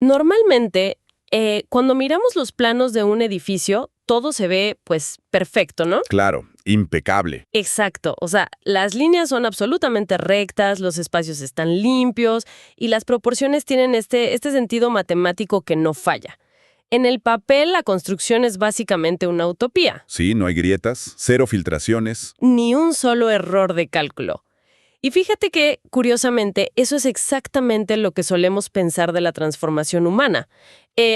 Normalmente, cuando miramos los planos de un edificio, todo se ve, pues, perfecto, ¿no? Claro, impecable. Exacto, o sea, las líneas son absolutamente rectas, los espacios están limpios y las proporciones tienen este sentido matemático que no falla. En el papel, la construcción es básicamente una utopía. Sí, no hay grietas, cero filtraciones. Ni un solo error de cálculo. Y fíjate que, curiosamente, eso es exactamente lo que solemos pensar de la transformación humana,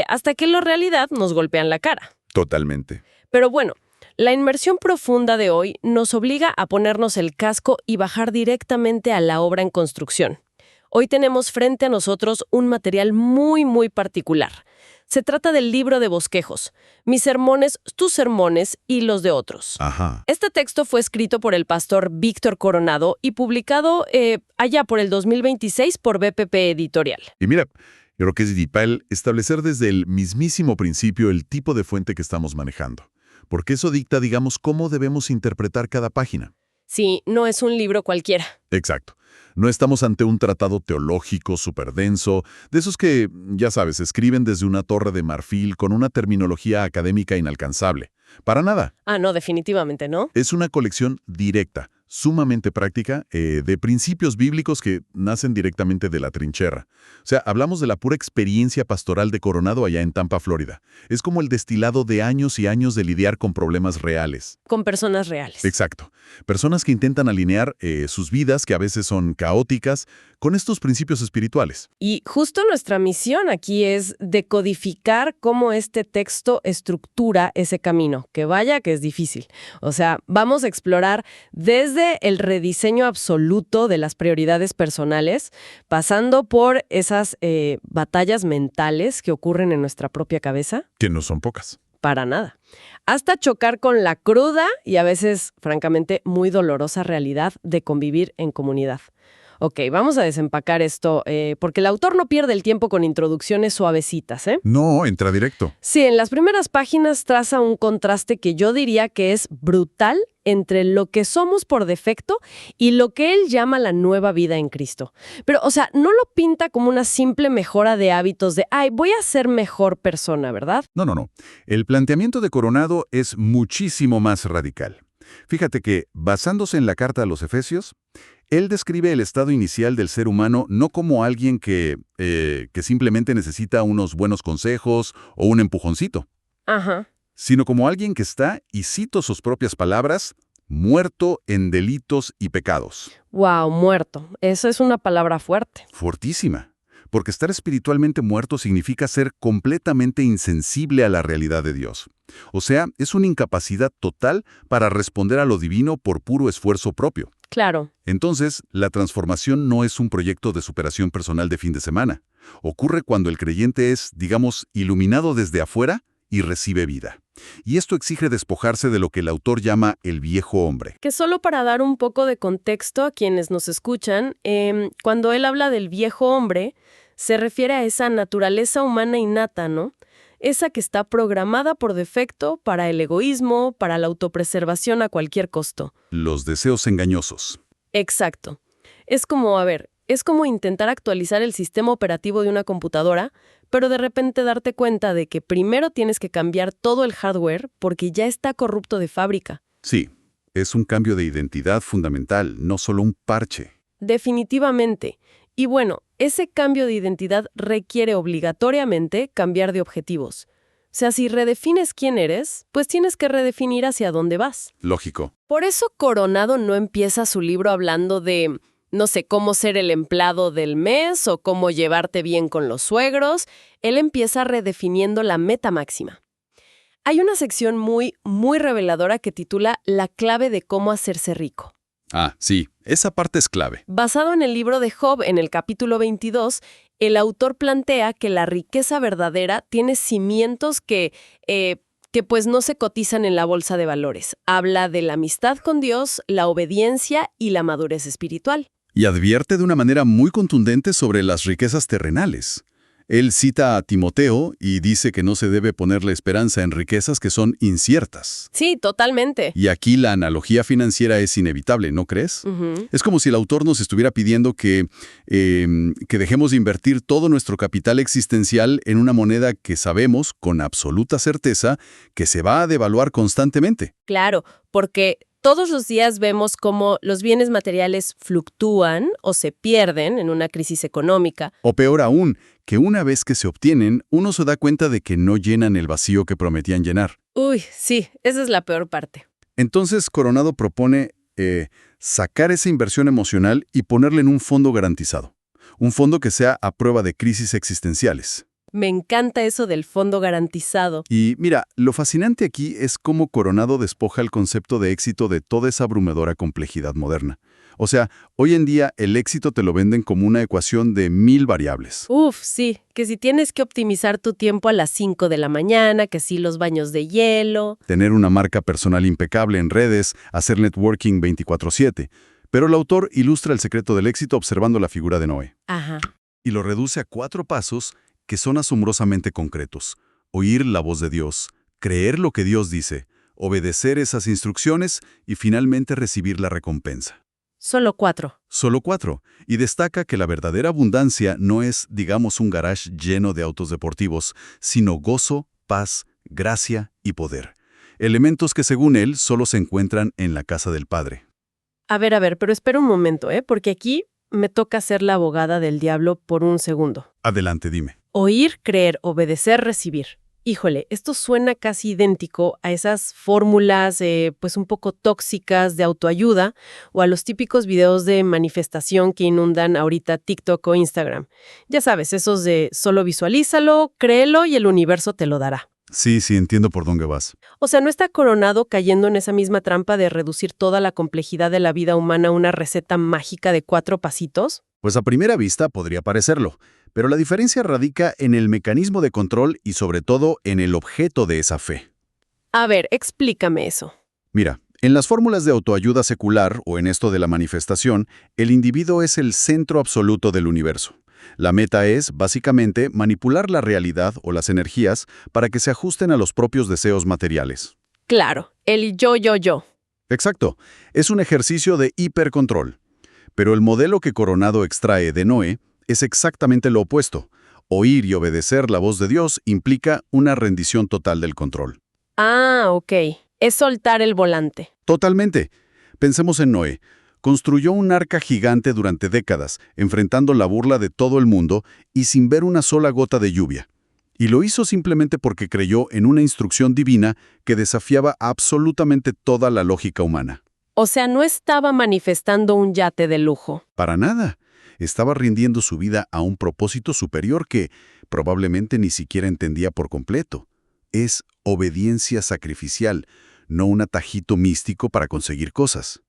hasta que la realidad nos golpea en la cara. Totalmente. Pero bueno, la inmersión profunda de hoy nos obliga a ponernos el casco y bajar directamente a la obra en construcción. Hoy tenemos frente a nosotros un material muy, muy particular. Se trata del libro de bosquejos, mis sermones, tus sermones y los de otros. Ajá. Este texto fue escrito por el pastor Víctor Coronado y publicado allá por el 2026 por BPP Editorial. Y mira, yo creo que es vital establecer desde el mismísimo principio el tipo de fuente que estamos manejando, porque eso dicta, digamos, cómo debemos interpretar cada página. Sí, no es un libro cualquiera. Exacto. No estamos ante un tratado teológico súper denso, de esos que, ya sabes, escriben desde una torre de marfil con una terminología académica inalcanzable. Para nada. Ah, no, definitivamente no. Es una colección directa, sumamente práctica, de principios bíblicos que nacen directamente de la trinchera. O sea, hablamos de la pura experiencia pastoral de Coronado allá en Tampa, Florida. Es como el destilado de años y años de lidiar con problemas reales. Con personas reales. Exacto. Personas que intentan alinear sus vidas, que a veces son caóticas, con estos principios espirituales. Y justo nuestra misión aquí es decodificar cómo este texto estructura ese camino, que vaya que es difícil. O sea, vamos a explorar desde el rediseño absoluto de las prioridades personales, pasando por esas batallas mentales que ocurren en nuestra propia cabeza. Que no son pocas. Para nada. Hasta chocar con la cruda y a veces, francamente, muy dolorosa realidad de convivir en comunidad. Ok, vamos a desempacar esto, porque el autor no pierde el tiempo con introducciones suavecitas, ¿eh? No, entra directo. Sí, en las primeras páginas traza un contraste que yo diría que es brutal entre lo que somos por defecto y lo que él llama la nueva vida en Cristo. Pero, o sea, no lo pinta como una simple mejora de hábitos de, ay, voy a ser mejor persona, ¿verdad? No. El planteamiento de Coronado es muchísimo más radical. Fíjate que, basándose en la carta a los Efesios, él describe el estado inicial del ser humano no como alguien que simplemente necesita unos buenos consejos o un empujoncito, Ajá. sino como alguien que está, y cito sus propias palabras, muerto en delitos y pecados. Wow, muerto. Eso es una palabra fuerte. Fortísima. Porque estar espiritualmente muerto significa ser completamente insensible a la realidad de Dios. O sea, es una incapacidad total para responder a lo divino por puro esfuerzo propio. Claro. Entonces, la transformación no es un proyecto de superación personal de fin de semana. Ocurre cuando el creyente es, digamos, iluminado desde afuera y recibe vida. Y esto exige despojarse de lo que el autor llama el viejo hombre. Que solo para dar un poco de contexto a quienes nos escuchan, cuando él habla del viejo hombre, se refiere a esa naturaleza humana innata, ¿no? Esa que está programada por defecto para el egoísmo, para la autopreservación a cualquier costo. Los deseos engañosos. Exacto. Es como intentar actualizar el sistema operativo de una computadora, pero de repente darte cuenta de que primero tienes que cambiar todo el hardware porque ya está corrupto de fábrica. Sí, es un cambio de identidad fundamental, no solo un parche. Definitivamente. Y bueno, ese cambio de identidad requiere obligatoriamente cambiar de objetivos. O sea, si redefines quién eres, pues tienes que redefinir hacia dónde vas. Lógico. Por eso Coronado no empieza su libro hablando de, no sé, cómo ser el empleado del mes o cómo llevarte bien con los suegros. Él empieza redefiniendo la meta máxima. Hay una sección muy, muy reveladora que titula La clave de cómo hacerse rico. Ah, sí, esa parte es clave. Basado en el libro de Job, en el capítulo 22, el autor plantea que la riqueza verdadera tiene cimientos que pues no se cotizan en la bolsa de valores. Habla de la amistad con Dios, la obediencia y la madurez espiritual. Y advierte de una manera muy contundente sobre las riquezas terrenales. Él cita a Timoteo y dice que no se debe poner la esperanza en riquezas que son inciertas. Sí, totalmente. Y aquí la analogía financiera es inevitable, ¿no crees? Ujú. Es como si el autor nos estuviera pidiendo que dejemos de invertir todo nuestro capital existencial en una moneda que sabemos con absoluta certeza que se va a devaluar constantemente. Claro, porque todos los días vemos cómo los bienes materiales fluctúan o se pierden en una crisis económica. O peor aún, que una vez que se obtienen, uno se da cuenta de que no llenan el vacío que prometían llenar. Uy, sí, esa es la peor parte. Entonces Coronado propone sacar esa inversión emocional y ponerla en un fondo garantizado. Un fondo que sea a prueba de crisis existenciales. Me encanta eso del fondo garantizado. Y mira, lo fascinante aquí es cómo Coronado despoja el concepto de éxito de toda esa abrumadora complejidad moderna. O sea, hoy en día el éxito te lo venden como una ecuación de 1000 variables. Uf, sí, que si tienes que optimizar tu tiempo a las 5 de la mañana, que si los baños de hielo. Tener una marca personal impecable en redes, hacer networking 24/7. Pero el autor ilustra el secreto del éxito observando la figura de Noé. Ajá. Y lo reduce a 4 pasos que son asombrosamente concretos. Oír la voz de Dios, creer lo que Dios dice, obedecer esas instrucciones y finalmente recibir la recompensa. Solo 4. Solo 4. Y destaca que la verdadera abundancia no es, digamos, un garage lleno de autos deportivos, sino gozo, paz, gracia y poder. Elementos que según él solo se encuentran en la casa del Padre. A ver, pero espera un momento, porque aquí me toca ser la abogada del diablo por un segundo. Adelante, dime. Oír, creer, obedecer, recibir. Híjole, esto suena casi idéntico a esas fórmulas pues un poco tóxicas de autoayuda o a los típicos videos de manifestación que inundan ahorita TikTok o Instagram. Ya sabes, esos de solo visualízalo, créelo y el universo te lo dará. Sí, entiendo por dónde vas. O sea, ¿no está Coronado cayendo en esa misma trampa de reducir toda la complejidad de la vida humana a una receta mágica de 4 pasitos? Pues a primera vista podría parecerlo, pero la diferencia radica en el mecanismo de control y sobre todo en el objeto de esa fe. A ver, explícame eso. Mira, en las fórmulas de autoayuda secular o en esto de la manifestación, el individuo es el centro absoluto del universo. La meta es, básicamente, manipular la realidad o las energías para que se ajusten a los propios deseos materiales. Claro, el yo. Exacto, es un ejercicio de hipercontrol. Pero el modelo que Coronado extrae de Noé es exactamente lo opuesto. Oír y obedecer la voz de Dios implica una rendición total del control. Ah, ok. Es soltar el volante. Totalmente. Pensemos en Noé. Construyó un arca gigante durante décadas, enfrentando la burla de todo el mundo y sin ver una sola gota de lluvia. Y lo hizo simplemente porque creyó en una instrucción divina que desafiaba absolutamente toda la lógica humana. O sea, no estaba manifestando un yate de lujo. Para nada. Estaba rindiendo su vida a un propósito superior que probablemente ni siquiera entendía por completo. Es obediencia sacrificial, no un atajito místico para conseguir cosas.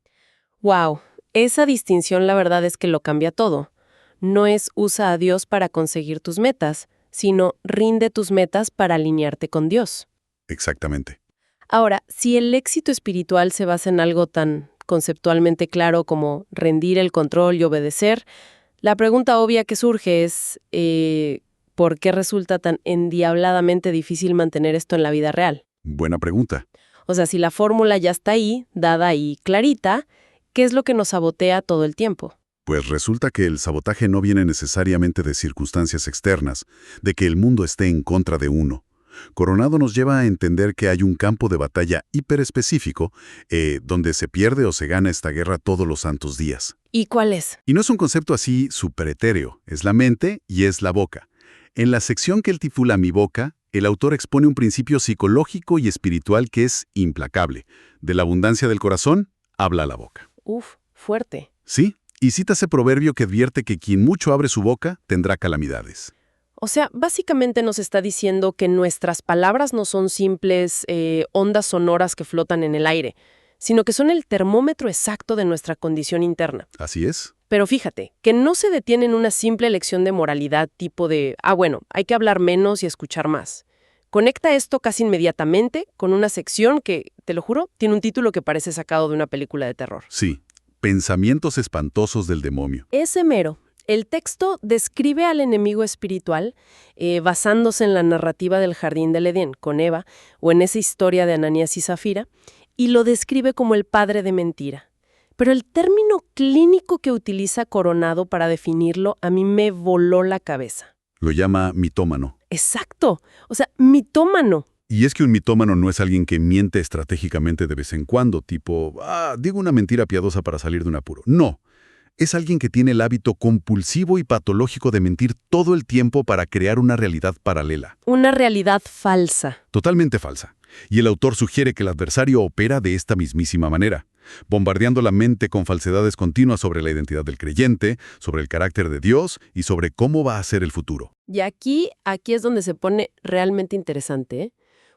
Wow, esa distinción la verdad es que lo cambia todo. No es usa a Dios para conseguir tus metas, sino rinde tus metas para alinearte con Dios. Exactamente. Ahora, si el éxito espiritual se basa en algo tan conceptualmente claro como rendir el control y obedecer, la pregunta obvia que surge es ¿por qué resulta tan endiabladamente difícil mantener esto en la vida real? Buena pregunta. O sea, si la fórmula ya está ahí, dada y clarita, ¿qué es lo que nos sabotea todo el tiempo? Pues resulta que el sabotaje no viene necesariamente de circunstancias externas, de que el mundo esté en contra de uno. Coronado nos lleva a entender que hay un campo de batalla hiperespecífico donde se pierde o se gana esta guerra todos los santos días. ¿Y cuál es? Y no es un concepto así superetéreo, es la mente y es la boca. En la sección que él titula Mi boca, el autor expone un principio psicológico y espiritual que es implacable. De la abundancia del corazón, habla la boca. Uf, fuerte. Sí, y cita ese proverbio que advierte que quien mucho abre su boca tendrá calamidades. O sea, básicamente nos está diciendo que nuestras palabras no son simples ondas sonoras que flotan en el aire, sino que son el termómetro exacto de nuestra condición interna. Así es. Pero fíjate, que no se detiene en una simple lección de moralidad tipo de, hay que hablar menos y escuchar más. Conecta esto casi inmediatamente con una sección que, te lo juro, tiene un título que parece sacado de una película de terror. Sí, pensamientos espantosos del demonio. Ese mero. El texto describe al enemigo espiritual basándose en la narrativa del Jardín del Edén con Eva o en esa historia de Ananías y Zafira, y lo describe como el padre de mentira. Pero el término clínico que utiliza Coronado para definirlo a mí me voló la cabeza. Lo llama mitómano. Exacto, o sea, mitómano. Y es que un mitómano no es alguien que miente estratégicamente de vez en cuando, tipo, digo una mentira piadosa para salir de un apuro. No. Es alguien que tiene el hábito compulsivo y patológico de mentir todo el tiempo para crear una realidad paralela. Una realidad falsa. Totalmente falsa. Y el autor sugiere que el adversario opera de esta mismísima manera, bombardeando la mente con falsedades continuas sobre la identidad del creyente, sobre el carácter de Dios y sobre cómo va a ser el futuro. Y aquí es donde se pone realmente interesante, ¿eh?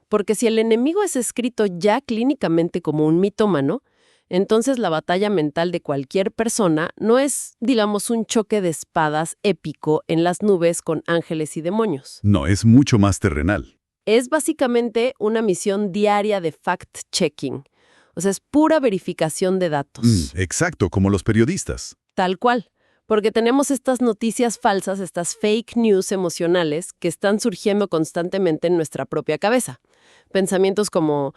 Porque si el enemigo es escrito ya clínicamente como un mitómano, entonces la batalla mental de cualquier persona no es, digamos, un choque de espadas épico en las nubes con ángeles y demonios. No, es mucho más terrenal. Es básicamente una misión diaria de fact-checking. O sea, es pura verificación de datos. Exacto, como los periodistas. Tal cual. Porque tenemos estas noticias falsas, estas fake news emocionales que están surgiendo constantemente en nuestra propia cabeza. Pensamientos como,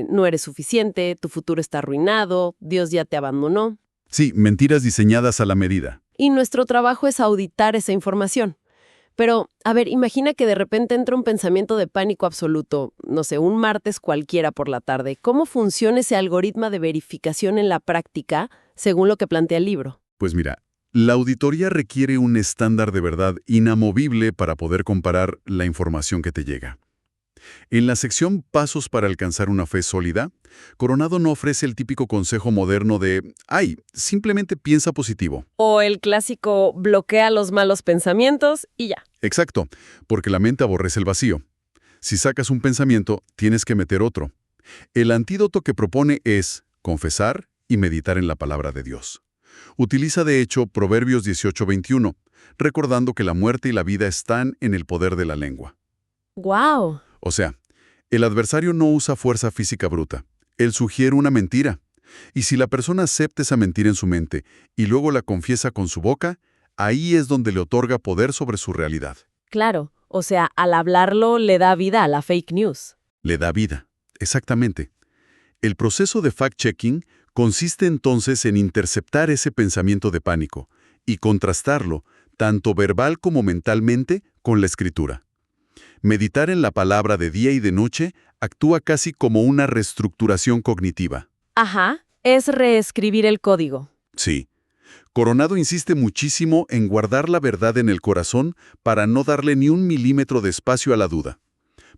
no eres suficiente, tu futuro está arruinado, Dios ya te abandonó. Sí, mentiras diseñadas a la medida. Y nuestro trabajo es auditar esa información. Pero, a ver, imagina que de repente entra un pensamiento de pánico absoluto, no sé, un martes cualquiera por la tarde. ¿Cómo funciona ese algoritmo de verificación en la práctica, según lo que plantea el libro? Pues mira, la auditoría requiere un estándar de verdad inamovible para poder comparar la información que te llega. En la sección Pasos para alcanzar una fe sólida, Coronado no ofrece el típico consejo moderno de simplemente piensa positivo. O el clásico bloquea los malos pensamientos y ya. Exacto, porque la mente aborrece el vacío. Si sacas un pensamiento, tienes que meter otro. El antídoto que propone es confesar y meditar en la palabra de Dios. Utiliza de hecho Proverbios 18:21, recordando que la muerte y la vida están en el poder de la lengua. ¡Guau! O sea, el adversario no usa fuerza física bruta. Él sugiere una mentira. Y si la persona acepta esa mentira en su mente y luego la confiesa con su boca, ahí es donde le otorga poder sobre su realidad. Claro, o sea, al hablarlo le da vida a la fake news. Le da vida, exactamente. El proceso de fact-checking consiste entonces en interceptar ese pensamiento de pánico y contrastarlo, tanto verbal como mentalmente, con la escritura. Meditar en la palabra de día y de noche actúa casi como una reestructuración cognitiva. Ajá, es reescribir el código. Sí. Coronado insiste muchísimo en guardar la verdad en el corazón para no darle ni un milímetro de espacio a la duda.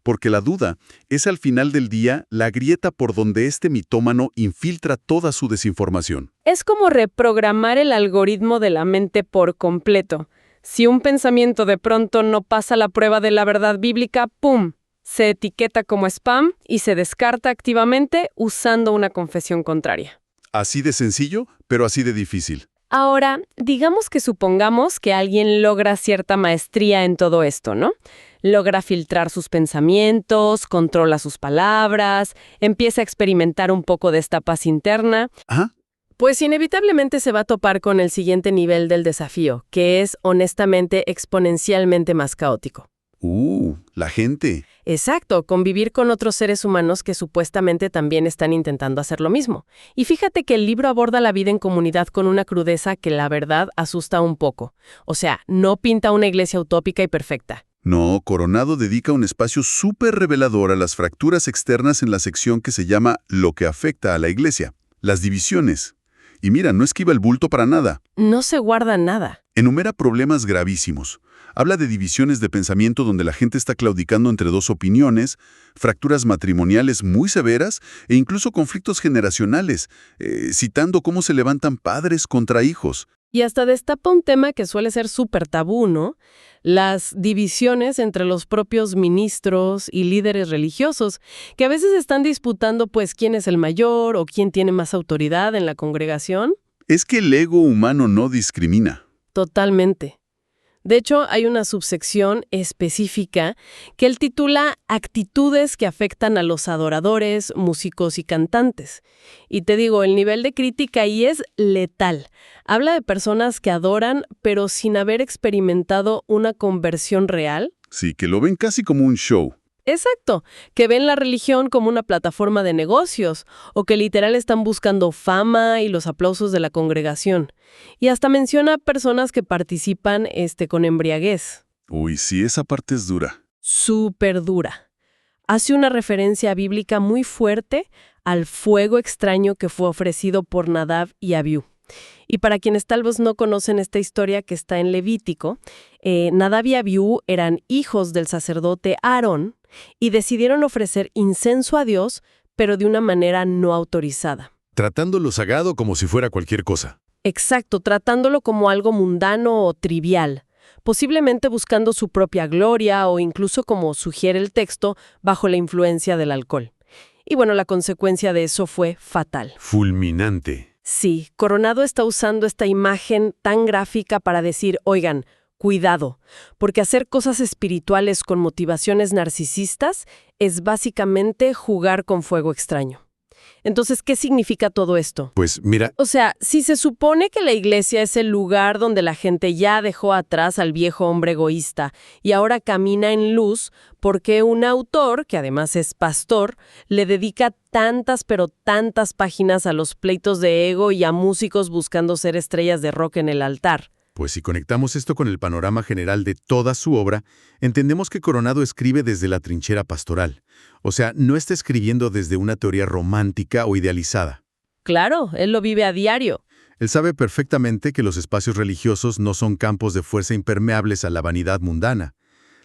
Porque la duda es al final del día la grieta por donde este mitómano infiltra toda su desinformación. Es como reprogramar el algoritmo de la mente por completo. Si un pensamiento de pronto no pasa la prueba de la verdad bíblica, ¡pum!, se etiqueta como spam y se descarta activamente usando una confesión contraria. Así de sencillo, pero así de difícil. Ahora, digamos que supongamos que alguien logra cierta maestría en todo esto, ¿no? Logra filtrar sus pensamientos, controla sus palabras, empieza a experimentar un poco de esta paz interna. Ajá. Pues inevitablemente se va a topar con el siguiente nivel del desafío, que es honestamente exponencialmente más caótico. La gente. Exacto, convivir con otros seres humanos que supuestamente también están intentando hacer lo mismo. Y fíjate que el libro aborda la vida en comunidad con una crudeza que la verdad asusta un poco. O sea, no pinta una iglesia utópica y perfecta. No, Coronado dedica un espacio súper revelador a las fracturas externas en la sección que se llama Lo que afecta a la iglesia, las divisiones. Y mira, no esquiva el bulto para nada. No se guarda nada. Enumera problemas gravísimos. Habla de divisiones de pensamiento donde la gente está claudicando entre dos opiniones, fracturas matrimoniales muy severas e incluso conflictos generacionales, citando cómo se levantan padres contra hijos. Y hasta destapa un tema que suele ser súper tabú, ¿no? Las divisiones entre los propios ministros y líderes religiosos, que a veces están disputando pues quién es el mayor o quién tiene más autoridad en la congregación. Es que el ego humano no discrimina. Totalmente. De hecho, hay una subsección específica que él titula Actitudes que afectan a los adoradores, músicos y cantantes. Y te digo, el nivel de crítica ahí es letal. Habla de personas que adoran, pero sin haber experimentado una conversión real. Sí, que lo ven casi como un show. Exacto, que ven la religión como una plataforma de negocios, o que literal están buscando fama y los aplausos de la congregación. Y hasta menciona personas que participan con embriaguez. Uy, sí, esa parte es dura. Súper dura. Hace una referencia bíblica muy fuerte al fuego extraño que fue ofrecido por Nadab y Abiú. Y para quienes tal vez no conocen esta historia que está en Levítico, Nadab y Abiú eran hijos del sacerdote Aarón y decidieron ofrecer incienso a Dios, pero de una manera no autorizada. Tratando lo sagrado como si fuera cualquier cosa. Exacto, tratándolo como algo mundano o trivial, posiblemente buscando su propia gloria o incluso, como sugiere el texto, bajo la influencia del alcohol. Y bueno, la consecuencia de eso fue fatal. Fulminante. Sí, Coronado está usando esta imagen tan gráfica para decir, oigan, cuidado, porque hacer cosas espirituales con motivaciones narcisistas es básicamente jugar con fuego extraño. Entonces, ¿qué significa todo esto? Pues mira, O sea, si se supone que la iglesia es el lugar donde la gente ya dejó atrás al viejo hombre egoísta y ahora camina en luz, ¿por qué un autor, que además es pastor, le dedica tantas pero tantas páginas a los pleitos de ego y a músicos buscando ser estrellas de rock en el altar? pues si conectamos esto con el panorama general de toda su obra, entendemos que Coronado escribe desde la trinchera pastoral. O sea, no está escribiendo desde una teoría romántica o idealizada. Claro, él lo vive a diario. Él sabe perfectamente que los espacios religiosos no son campos de fuerza impermeables a la vanidad mundana.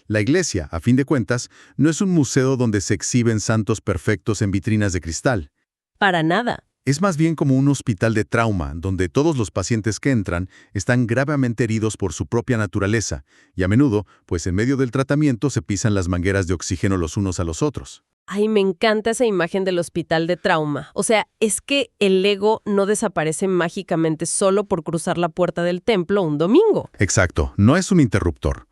La iglesia, a fin de cuentas, no es un museo donde se exhiben santos perfectos en vitrinas de cristal. Para nada. Es más bien como un hospital de trauma, donde todos los pacientes que entran están gravemente heridos por su propia naturaleza, y a menudo, pues en medio del tratamiento se pisan las mangueras de oxígeno los unos a los otros. Ay, me encanta esa imagen del hospital de trauma. O sea, es que el ego no desaparece mágicamente solo por cruzar la puerta del templo un domingo. Exacto, no es un interruptor.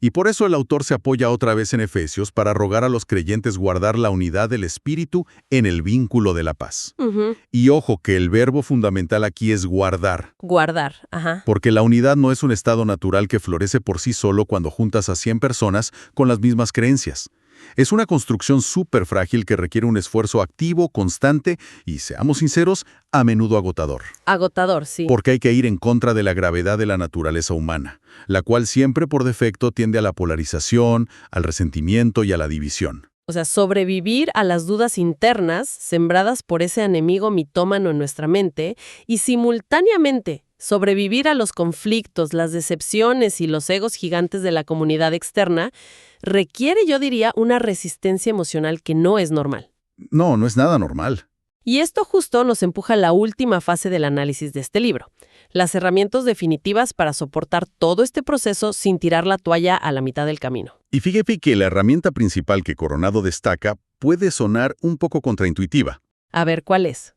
Y por eso el autor se apoya otra vez en Efesios para rogar a los creyentes guardar la unidad del espíritu en el vínculo de la paz. Ujú. Y ojo que el verbo fundamental aquí es guardar, Guardar, ajá. porque la unidad no es un estado natural que florece por sí solo cuando juntas a 100 personas con las mismas creencias. Es una construcción súper frágil que requiere un esfuerzo activo, constante y, seamos sinceros, a menudo agotador. Agotador, sí. Porque hay que ir en contra de la gravedad de la naturaleza humana, la cual siempre por defecto tiende a la polarización, al resentimiento y a la división. O sea, sobrevivir a las dudas internas sembradas por ese enemigo mitómano en nuestra mente y simultáneamente sobrevivir a los conflictos, las decepciones y los egos gigantes de la comunidad externa requiere, yo diría, una resistencia emocional que no es normal. No, no es nada normal. Y esto justo nos empuja a la última fase del análisis de este libro, las herramientas definitivas para soportar todo este proceso sin tirar la toalla a la mitad del camino. Y fíjate que la herramienta principal que Coronado destaca puede sonar un poco contraintuitiva. A ver, ¿cuál es?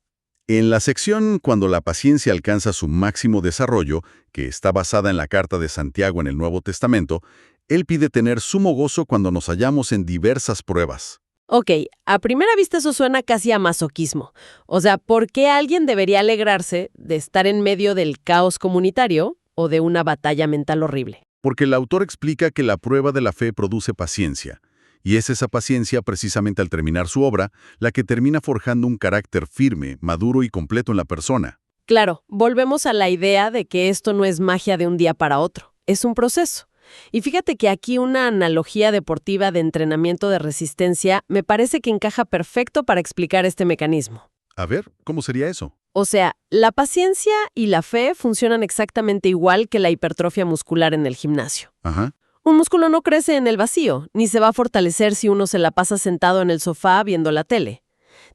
En la sección Cuando la paciencia alcanza su máximo desarrollo, que está basada en la Carta de Santiago en el Nuevo Testamento, él pide tener sumo gozo cuando nos hallamos en diversas pruebas. Ok, a primera vista eso suena casi a masoquismo. O sea, ¿por qué alguien debería alegrarse de estar en medio del caos comunitario o de una batalla mental horrible? Porque el autor explica que la prueba de la fe produce paciencia, y es esa paciencia, precisamente al terminar su obra, la que termina forjando un carácter firme, maduro y completo en la persona. Claro, volvemos a la idea de que esto no es magia de un día para otro, es un proceso. Y fíjate que aquí una analogía deportiva de entrenamiento de resistencia me parece que encaja perfecto para explicar este mecanismo. A ver, ¿cómo sería eso? O sea, la paciencia y la fe funcionan exactamente igual que la hipertrofia muscular en el gimnasio. Ajá. Un músculo no crece en el vacío, ni se va a fortalecer si uno se la pasa sentado en el sofá viendo la tele.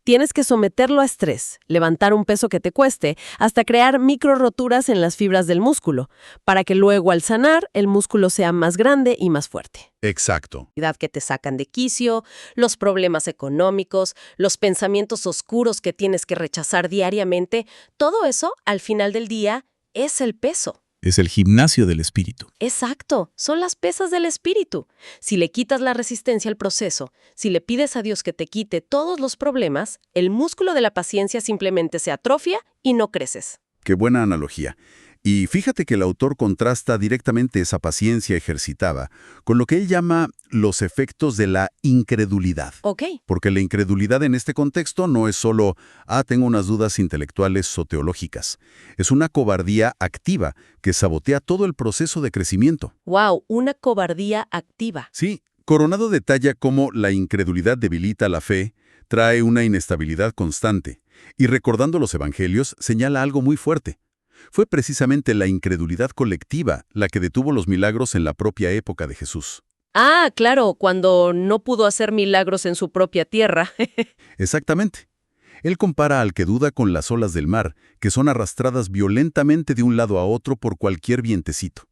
Tienes que someterlo a estrés, levantar un peso que te cueste, hasta crear micro roturas en las fibras del músculo, para que luego al sanar el músculo sea más grande y más fuerte. Exacto. Que te sacan de quicio, los problemas económicos, los pensamientos oscuros que tienes que rechazar diariamente, todo eso, al final del día, es el peso. Es el gimnasio del espíritu. Exacto, son las pesas del espíritu. Si le quitas la resistencia al proceso, si le pides a Dios que te quite todos los problemas, el músculo de la paciencia simplemente se atrofia y no creces. Qué buena analogía. Y fíjate que el autor contrasta directamente esa paciencia ejercitada con lo que él llama los efectos de la incredulidad. Ok. Porque la incredulidad en este contexto no es solo, tengo unas dudas intelectuales o teológicas. Es una cobardía activa que sabotea todo el proceso de crecimiento. Wow, una cobardía activa. Sí, Coronado detalla cómo la incredulidad debilita la fe, trae una inestabilidad constante, y recordando los evangelios señala algo muy fuerte. Fue precisamente la incredulidad colectiva la que detuvo los milagros en la propia época de Jesús. Ah, claro, cuando no pudo hacer milagros en su propia tierra. Exactamente. Él compara al que duda con las olas del mar, que son arrastradas violentamente de un lado a otro por cualquier vientecito.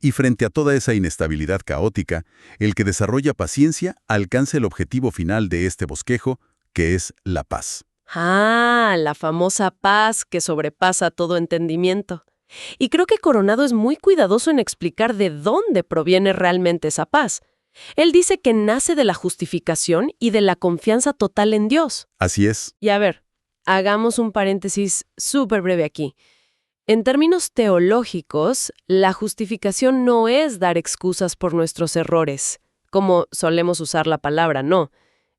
Y frente a toda esa inestabilidad caótica, el que desarrolla paciencia alcanza el objetivo final de este bosquejo, que es la paz. Ah, la famosa paz que sobrepasa todo entendimiento. Y creo que Coronado es muy cuidadoso en explicar de dónde proviene realmente esa paz. Él dice que nace de la justificación y de la confianza total en Dios. Así es. Y a ver, hagamos un paréntesis súper breve aquí. En términos teológicos, la justificación no es dar excusas por nuestros errores, como solemos usar la palabra, no.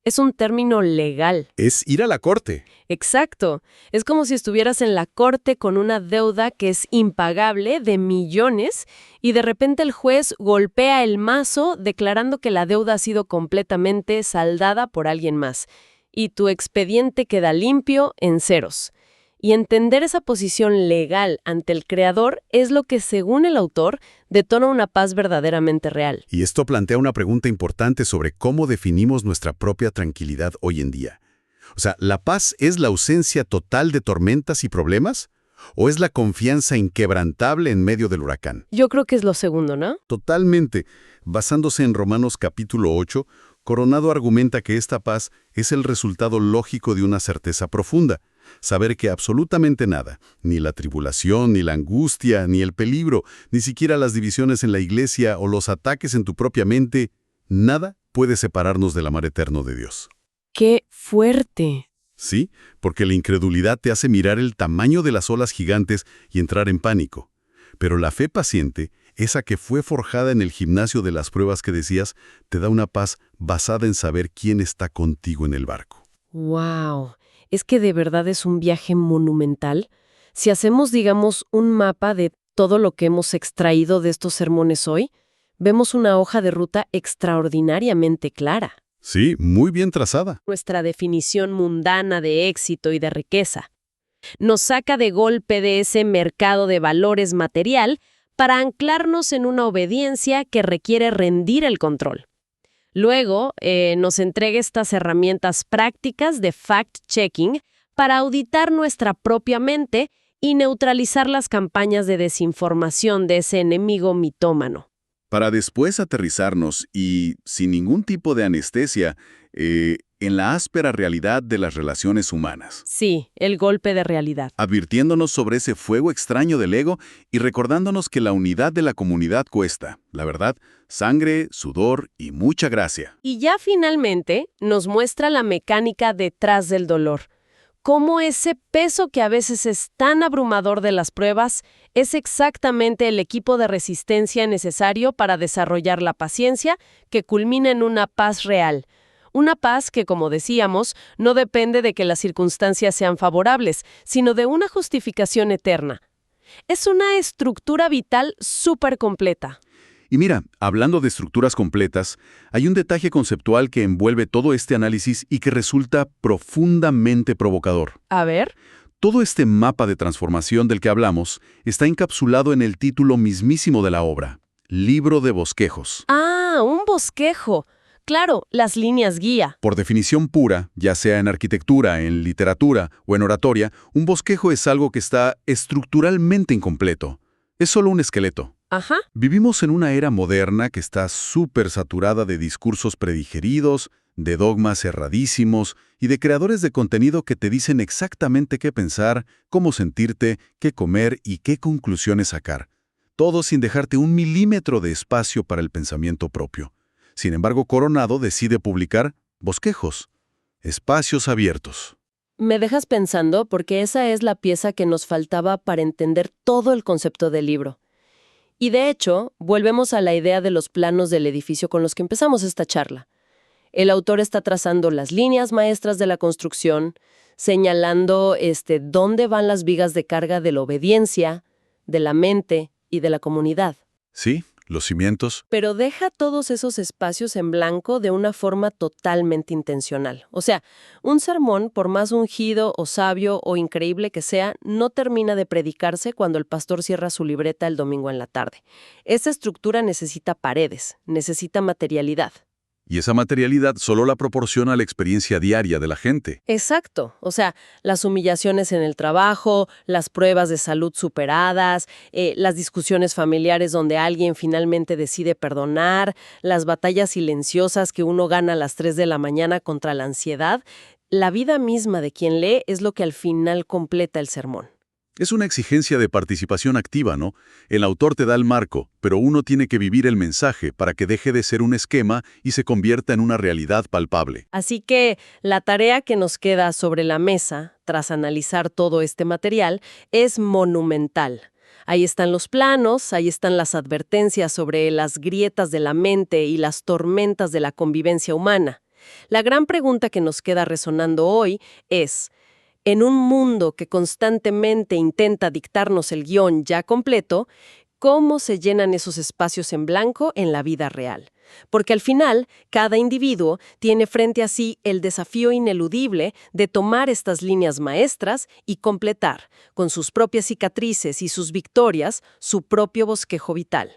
Es un término legal. Es ir a la corte. Exacto. Es como si estuvieras en la corte con una deuda que es impagable de millones y de repente el juez golpea el mazo declarando que la deuda ha sido completamente saldada por alguien más y tu expediente queda limpio en ceros. Y entender esa posición legal ante el Creador es lo que, según el autor, detona una paz verdaderamente real. Y esto plantea una pregunta importante sobre cómo definimos nuestra propia tranquilidad hoy en día. O sea, ¿la paz es la ausencia total de tormentas y problemas? ¿O es la confianza inquebrantable en medio del huracán? Yo creo que es lo segundo, ¿no? Totalmente. Basándose en Romanos capítulo 8, Coronado argumenta que esta paz es el resultado lógico de una certeza profunda. Saber que absolutamente nada, ni la tribulación, ni la angustia, ni el peligro, ni siquiera las divisiones en la iglesia o los ataques en tu propia mente, nada puede separarnos del amor eterno de Dios. ¡Qué fuerte! Sí, porque la incredulidad te hace mirar el tamaño de las olas gigantes y entrar en pánico. Pero la fe paciente, esa que fue forjada en el gimnasio de las pruebas que decías, te da una paz basada en saber quién está contigo en el barco. ¡Wow! Es que de verdad es un viaje monumental. Si hacemos, digamos, un mapa de todo lo que hemos extraído de estos sermones hoy, vemos una hoja de ruta extraordinariamente clara. Sí, muy bien trazada. Nuestra definición mundana de éxito y de riqueza. Nos saca de golpe de ese mercado de valores material para anclarnos en una obediencia que requiere rendir el control. Luego, nos entrega estas herramientas prácticas de fact-checking para auditar nuestra propia mente y neutralizar las campañas de desinformación de ese enemigo mitómano. Para después aterrizarnos y, sin ningún tipo de anestesia, en la áspera realidad de las relaciones humanas. Sí, el golpe de realidad. Advirtiéndonos sobre ese fuego extraño del ego y recordándonos que la unidad de la comunidad cuesta, la verdad, sangre, sudor y mucha gracia. Y ya finalmente nos muestra la mecánica detrás del dolor. Cómo ese peso que a veces es tan abrumador de las pruebas es exactamente el equipo de resistencia necesario para desarrollar la paciencia que culmina en una paz real. Una paz que, como decíamos, no depende de que las circunstancias sean favorables, sino de una justificación eterna. Es una estructura vital súper completa. Y mira, hablando de estructuras completas, hay un detalle conceptual que envuelve todo este análisis y que resulta profundamente provocador. A ver. Todo este mapa de transformación del que hablamos está encapsulado en el título mismísimo de la obra, Libro de Bosquejos. Ah, un bosquejo. Claro, las líneas guía. Por definición pura, ya sea en arquitectura, en literatura o en oratoria, un bosquejo es algo que está estructuralmente incompleto. Es solo un esqueleto. Ajá. Vivimos en una era moderna que está súper saturada de discursos predigeridos, de dogmas erradísimos y de creadores de contenido que te dicen exactamente qué pensar, cómo sentirte, qué comer y qué conclusiones sacar. todo sin dejarte un milímetro de espacio para el pensamiento propio. Sin embargo, Coronado decide publicar bosquejos, espacios abiertos. Me dejas pensando porque esa es la pieza que nos faltaba para entender todo el concepto del libro. Y de hecho, volvemos a la idea de los planos del edificio con los que empezamos esta charla. El autor está trazando las líneas maestras de la construcción, señalando dónde van las vigas de carga de la obediencia, de la mente y de la comunidad. Sí, los cimientos. Pero deja todos esos espacios en blanco de una forma totalmente intencional. O sea, un sermón, por más ungido o sabio o increíble que sea, no termina de predicarse cuando el pastor cierra su libreta el domingo en la tarde. Esa estructura necesita paredes, necesita materialidad. Y esa materialidad solo la proporciona la experiencia diaria de la gente. Exacto. O sea, las humillaciones en el trabajo, las pruebas de salud superadas, las discusiones familiares donde alguien finalmente decide perdonar, las batallas silenciosas que uno gana a las 3 de la mañana contra la ansiedad. La vida misma de quien lee es lo que al final completa el sermón. Es una exigencia de participación activa, ¿no? El autor te da el marco, pero uno tiene que vivir el mensaje para que deje de ser un esquema y se convierta en una realidad palpable. Así que la tarea que nos queda sobre la mesa, tras analizar todo este material, es monumental. Ahí están los planos, ahí están las advertencias sobre las grietas de la mente y las tormentas de la convivencia humana. La gran pregunta que nos queda resonando hoy es: en un mundo que constantemente intenta dictarnos el guión ya completo, ¿cómo se llenan esos espacios en blanco en la vida real? Porque al final, cada individuo tiene frente a sí el desafío ineludible de tomar estas líneas maestras y completar, con sus propias cicatrices y sus victorias, su propio bosquejo vital.